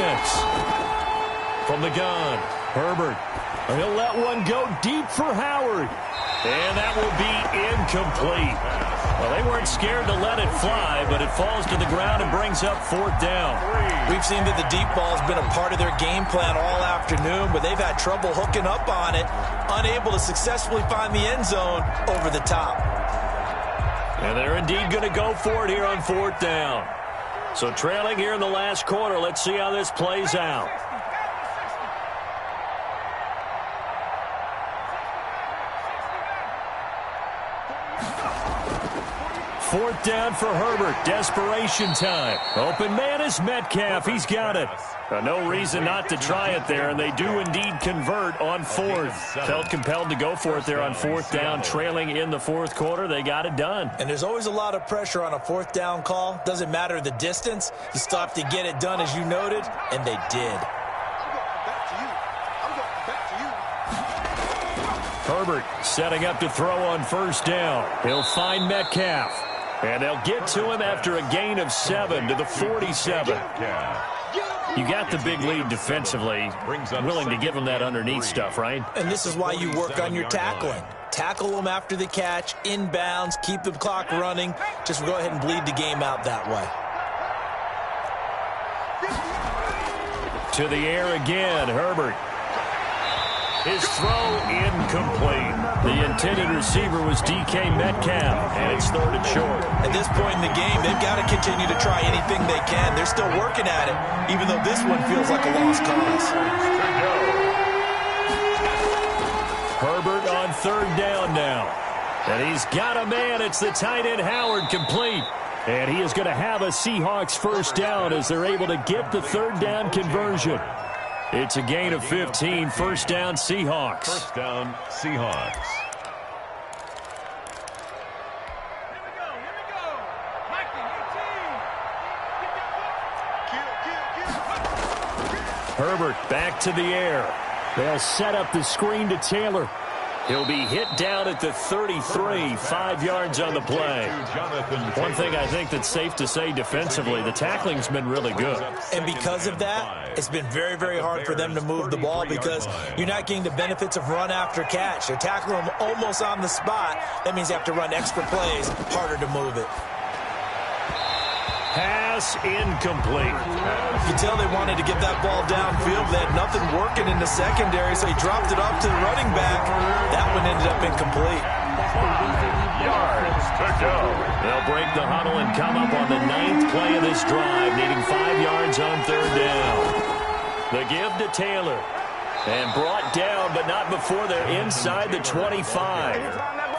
From the gun, Herbert. He'll let one go deep for Howard. And that will be incomplete. Well, they weren't scared to let it fly, but it falls to the ground and brings up 4th down. We've seen that the deep ball has been a part of their game plan all afternoon, but they've had trouble hooking up on it, unable to successfully find the end zone over the top. And they're indeed going to go for it here on 4th down. So trailing here in the last quarter, let's see how this plays out. 4th down for Herbert. Desperation time. Open man is Metcalf. He's got it. No reason not to try it there, and they do indeed convert on 4th. Felt compelled to go for it there on 4th down. Trailing in the 4th quarter, they got it done. And there's always a lot of pressure on a 4th down call. Doesn't matter the distance. You still have to get it done, as you noted, and they did. Herbert setting up to throw on 1st down. He'll find Metcalf. And they'll get to him after a gain of 7 to the 47. You got the big lead defensively. Willing to give him that underneath stuff, right? And this is why you work on your tackling. Tackle them after the catch, inbounds, keep the clock running. Just go ahead and bleed the game out that way. To the air again, Herbert. His throw incomplete. The intended receiver was DK Metcalf, and it's 3rd and short. At this point in the game, they've got to continue to try anything they can. They're still working at it, even though this one feels like a lost cause. Herbert on 3rd down now. And he's got a man. It's the tight end Howard, complete. And he is going to have a Seahawks 1st down as they're able to get the 3rd down conversion. It's a gain of 15. 1st down, Seahawks. 1st down, Seahawks. Herbert back to the air. They'll set up the screen to Taylor. He'll be hit down at the 33, 5 yards on the play. One thing I think that's safe to say defensively, the tackling's been really good. And because of that, it's been very, very hard for them to move the ball because you're not getting the benefits of run after catch. They're tackling them almost on the spot. That means they have to run extra plays, harder to move it. Pass incomplete. You can tell they wanted to get that ball downfield. They had nothing working in the secondary, so he dropped it off to the running back. That one ended up incomplete. 5 yards to go. They'll break the huddle and come up on the 9th play of this drive, needing 5 yards on 3rd down. The give to Taylor. And brought down, but not before they're inside the 25.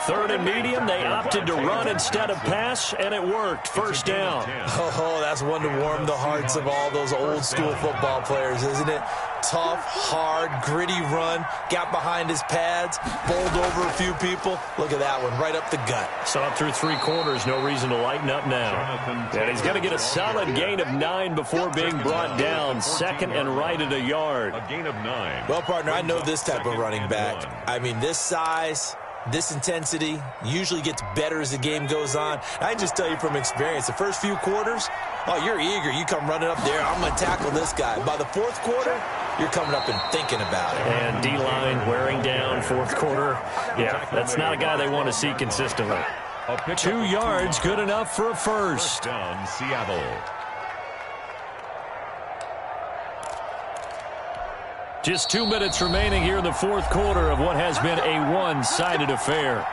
Third and medium, they opted to run instead of pass, and it worked. First down. Oh, that's one to warm the hearts of all those old school football players, isn't it? Tough, hard, gritty run, got behind his pads, bowled over a few people. Look at that one, right up the gut. Saw it through 3 quarters, no reason to lighten up now. And he's going to get a solid gain of 9 before being brought down. Second and right at a yard. A gain of 9. Well, partner, I know this type of running back. I mean, this size, this intensity usually gets better as the game goes on. I can just tell you from experience, the first few quarters, oh, you're eager. You come running up there, I'm going to tackle this guy. By the fourth quarter, you're coming up and thinking about it. And D-line wearing down fourth quarter. Yeah, that's not a guy they want to see consistently. 2 yards, good enough for a first. Down, Seattle. Just 2 minutes remaining here in the fourth quarter of what has been a one-sided affair.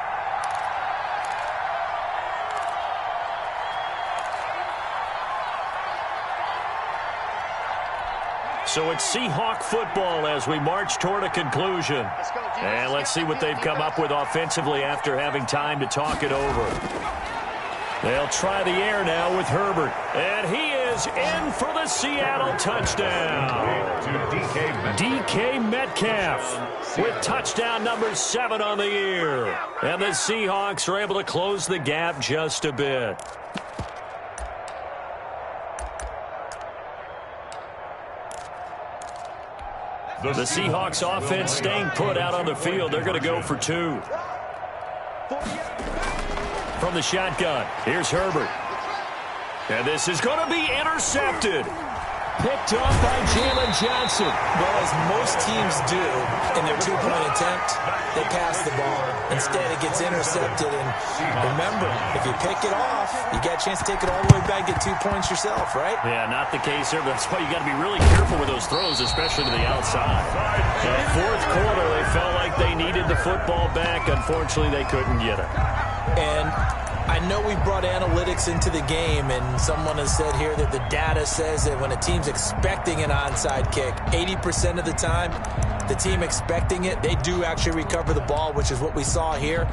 So it's Seahawk football as we march toward a conclusion. And let's see what they've come up with offensively after having time to talk it over. They'll try the air now with Herbert. And he is in for the Seattle touchdown. To DK Metcalf with touchdown number 7 on the year. And the Seahawks are able to close the gap just a bit. The Seahawks offense staying put out on the field. They're going to go for 2. From the shotgun, here's Herbert. And this is going to be intercepted. Picked off by Jalen Johnson. Well, as most teams do in their two-point attempt, they pass the ball. Instead, it gets intercepted. And remember, if you pick it off, you get a chance to take it all the way back, get 2 points yourself, right? Yeah, not the case here. That's why you got to be really careful with those throws, especially to the outside. Fourth quarter, they felt like they needed the football back. Unfortunately, they couldn't get it. And I know we brought analytics into the game, and someone has said here that the data says that when a team's expecting an onside kick, 80% of the time, the team expecting it, they do actually recover the ball, which is what we saw here.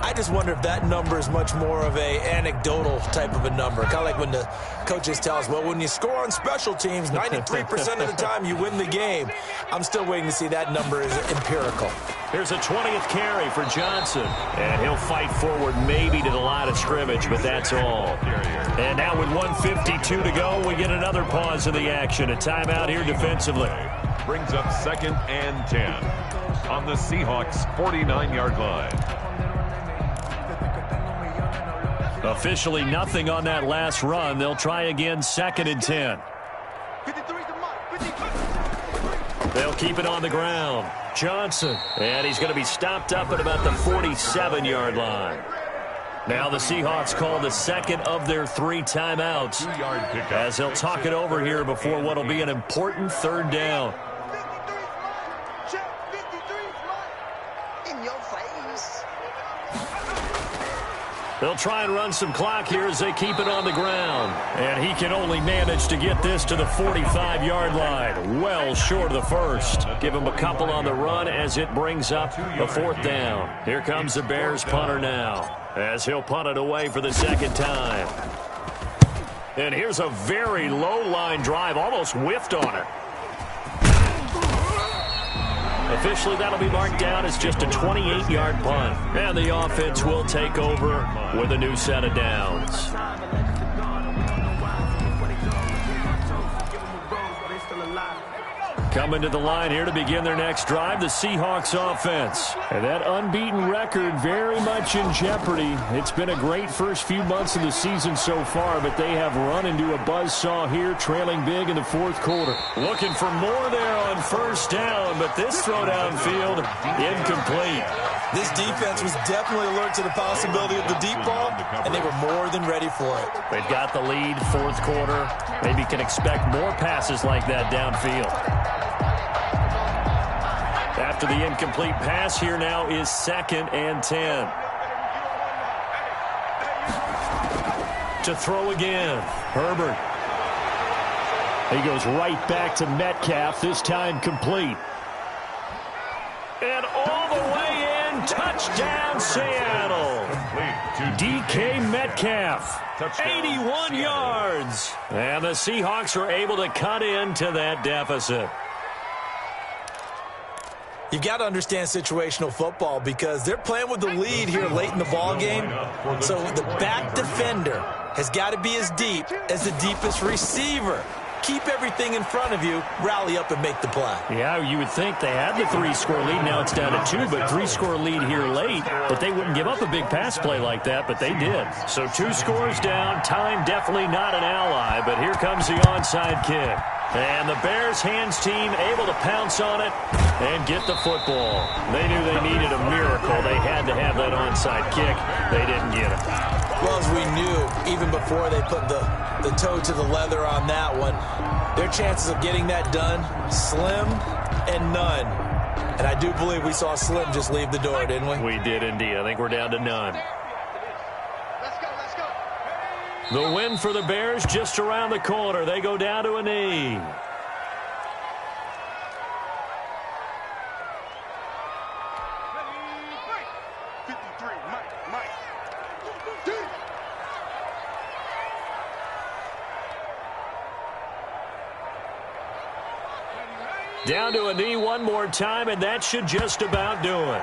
I just wonder if that number is much more of a anecdotal type of a number. Kind of like when the coaches tell us, well, when you score on special teams, 93% of the time you win the game. I'm still waiting to see that number is empirical. Here's a 20th carry for Johnson. And he'll fight forward maybe to the line of scrimmage, but that's all. And now with 1:52 to go, we get another pause in the action. A timeout here defensively. Brings up 2nd and 10 on the Seahawks 49-yard line. Officially nothing on that last run. They'll try again 2nd and 10. They'll keep it on the ground. Johnson. And he's going to be stopped up at about the 47-yard line. Now the Seahawks call the second of their 3 timeouts as they'll talk it over here before what will be an important 3rd down. They'll try and run some clock here as they keep it on the ground. And he can only manage to get this to the 45-yard line. Well short of the first. Give him a couple on the run as it brings up the 4th down. Here comes the Bears punter now as he'll punt it away for the 2nd time. And here's a very low line drive. Almost whiffed on it. Officially, that'll be marked down as just a 28-yard punt. And the offense will take over with a new set of downs. Coming to the line here to begin their next drive, the Seahawks offense. And that unbeaten record very much in jeopardy. It's been a great first few months of the season so far, but they have run into a buzzsaw here, trailing big in the 4th quarter. Looking for more there on 1st down, but this throw downfield, incomplete. This defense was definitely alert to the possibility of the deep ball, and they were more than ready for it. They've got the lead, 4th quarter. Maybe can expect more passes like that downfield. After the incomplete pass, here now is 2nd and 10. To throw again, Herbert. He goes right back to Metcalf, this time complete. And all the way in and touchdown, Seattle. DK Metcalf, 81 yards. And the Seahawks are able to cut into that deficit. You've got to understand situational football because they're playing with the lead here late in the ball game. So the back defender has got to be as deep as the deepest receiver. Keep everything in front of you, rally up and make the play. Yeah, you would think they had the 3-score lead. Now it's down to 2, but 3-score lead here late. But they wouldn't give up a big pass play like that, but they did. So 2 scores down. Time definitely not an ally, but here comes the onside kick. And the Bears hands team able to pounce on it and get the football. They knew they needed a miracle. They had to have that onside kick. They didn't get it. Well, as we knew, even before they put the toe to the leather on that one, their chances of getting that done, slim and none. And I do believe we saw Slim just leave the door, didn't we? We did indeed. I think we're down to none. Let's go, let's go. The win for the Bears just around the corner. They go down to a knee. Down to a knee one more time, and that should just about do it.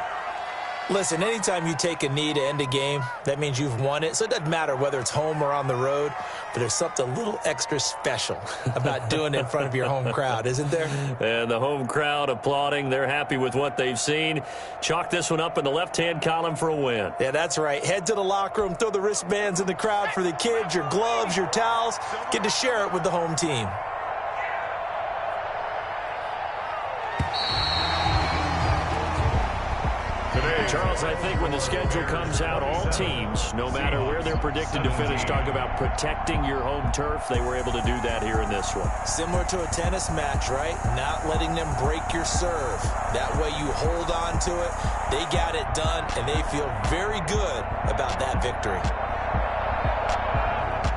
Listen, anytime you take a knee to end a game, that means you've won it. So it doesn't matter whether it's home or on the road, but there's something a little extra special about doing it in front of your home crowd, isn't there? And the home crowd applauding. They're happy with what they've seen. Chalk this one up in the left-hand column for a win. Yeah, that's right. Head to the locker room, throw the wristbands in the crowd for the kids, your gloves, your towels. Get to share it with the home team. Charles, I think when the schedule comes out, all teams, no matter where they're predicted to finish, talk about protecting your home turf. They were able to do that here in this one. Similar to a tennis match, right? Not letting them break your serve. That way you hold on to it. They got it done, and they feel very good about that victory.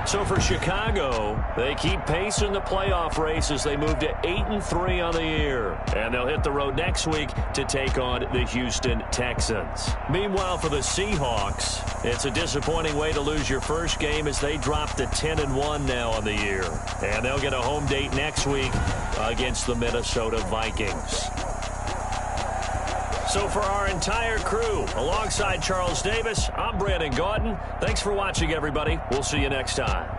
So for Chicago, they keep pace in the playoff race as they move to 8-3 on the year. And they'll hit the road next week to take on the Houston Texans. Meanwhile, for the Seahawks, it's a disappointing way to lose your first game as they drop to 10-1 now on the year. And they'll get a home date next week against the Minnesota Vikings. So for our entire crew, alongside Charles Davis, I'm Brandon Gaudin. Thanks for watching, everybody. We'll see you next time.